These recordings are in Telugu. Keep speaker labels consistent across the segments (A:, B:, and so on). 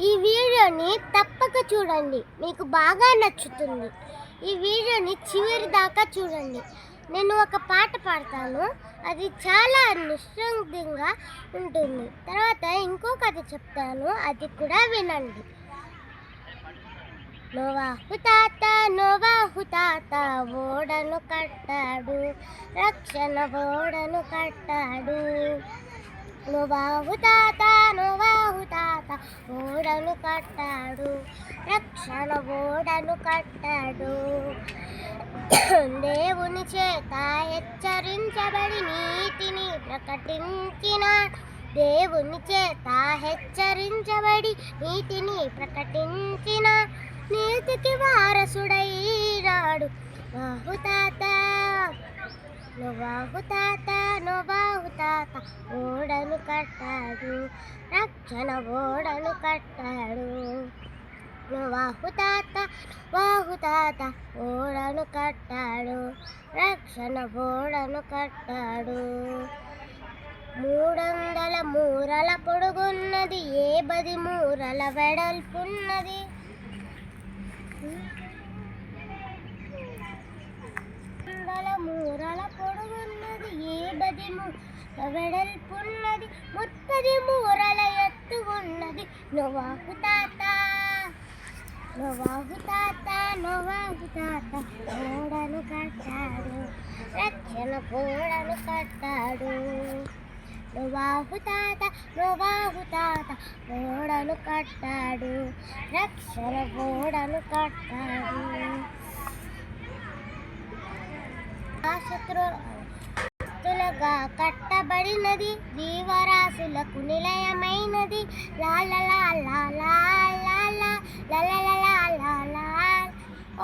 A: ఈ వీడియోని తప్పక చూడండి, మీకు బాగా నచ్చుతుంది. ఈ వీడియోని చివరి దాకా చూడండి. నేను ఒక పాట పాడతాను, అది చాలా నిశ్శబ్దంగా ఉంటుంది. తర్వాత ఇంకో కథ చెప్తాను, అది కూడా వినండి. నోవాహు తాత ఓడను కట్టాడు, రక్షణ ఓడను కట్టాడు. నోవాహు తాత ఓడను కట్టాడు, రక్షణ ఓడను కట్టాడు. దేవుని చేత హెచ్చరించబడి నీతిని ప్రకటించిన, దేవుని చేత హెచ్చరించబడి నీతిని ప్రకటించిన, నీతికి వారసుడైనాడు నోవాహు తాత ఓడను కట్టాడు, రక్షణ ఓడను కట్టాడు. నోవాహు తాత ఓడను కట్టాడు, రక్షణ ఓడను కట్టాడు. 300 మూరల పొడుగున్నది, 10 మూరల వెడల్పున్నది. 300 మూరల పొడుగున్నది, 10 మూరల వెడల్పున్నది, 30 మూరల ఎత్తున్నది. నోవాహు తాత ఓడను కట్టాడు, రక్షణ ఓడను కట్టాడు. నోవాహు తాత ఓడను కట్టాడు, రక్షణ ఓడను కట్టాడు. శత్రువులుగా కట్టబడినది, జీవరాశులకు నిలయమైనది.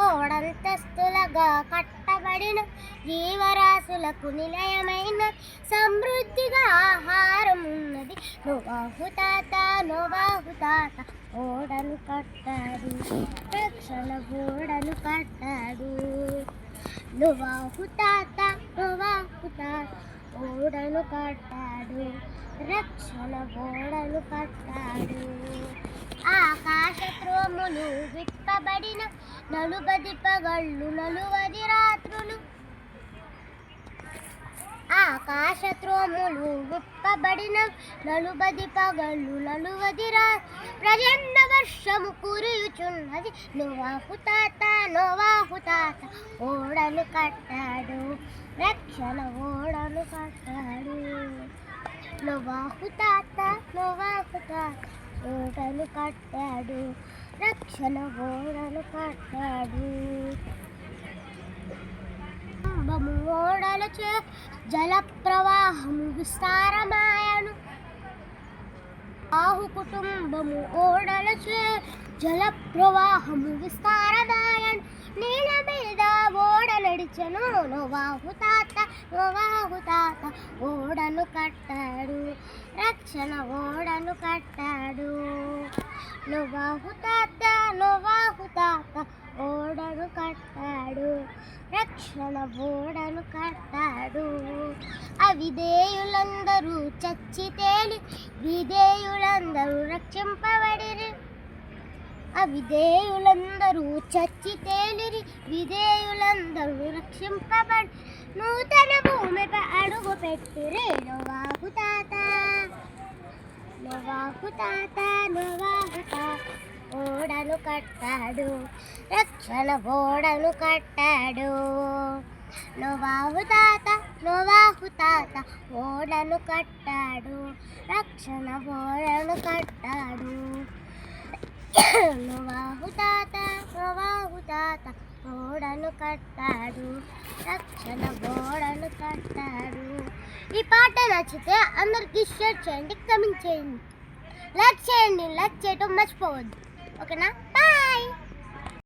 A: ఓడంతస్తులుగా కట్టబడిన, జీవరాశులకు నిలయమైన, సమృద్ధిగా ఆహారం ఉన్నది. నోవాహు తాత ఓడను కట్టాడు, రక్షణ ఓడను కట్టాడు. నోవాహు తాత ఓడను కట్టాడు, రక్షణ ఓడను కట్టాడు. ఆకాశత్రోములు విప్పబడిన, 40 పగళ్ళు 40 రాత్రులు. ఆకాశత్రోములు విప్పబడిన, 40 పగళ్ళు 40 రాత్రులు. ప్రచండ వర్షము కురియుచున్నది. నోవాహు తాత ఓడను కట్టాడు, రక్షణ ఓడను కట్టాడు. నోవాహు తాత ఓడను కట్టాడు, రక్షణ ఓడను కట్టాడు. ఓడలచే జల ప్రవాహము విస్తారమాయను. ఆహు కుటుంబము ఓడలచే జల ప్రవాహము విస్తారమాయను. నీళ్ళ మీద ఓడ నడిచెను. నోవాహు తాత ఓడను కట్టాడు, రక్షణ ఓడను కట్టాడు. నోవాహు తాత ఓడను కట్టాడు, రక్షణ ఓడను కట్టాడు. అవిధేయులందరూ చచ్చి తేలి, విధేయులందరూ రక్షింపబడిరి. అవిధేయులందరూ చచ్చి తేలిరి, విధేయులందరూ రక్షింపబడి, నూతన భూమిపై అడుగు పెట్టిరి. నోవాహు తాత ఓడను కట్టాడు, రక్షణ ఓడను కట్టాడు. నోవాహు తాత ఓడను కట్టాడు, రక్షణ ఓడను కట్టాడు. నోవాహు తాత ఓడను కట్టాడు, రక్షణ ఓడను కట్టాడు. ఈ పాట నచ్చితే అందరికీ షేర్ చేయండి, కమెంట్ చేయండి, లైక్ చేయడం మర్చిపోవద్దు. ఓకేనా? బాయ్.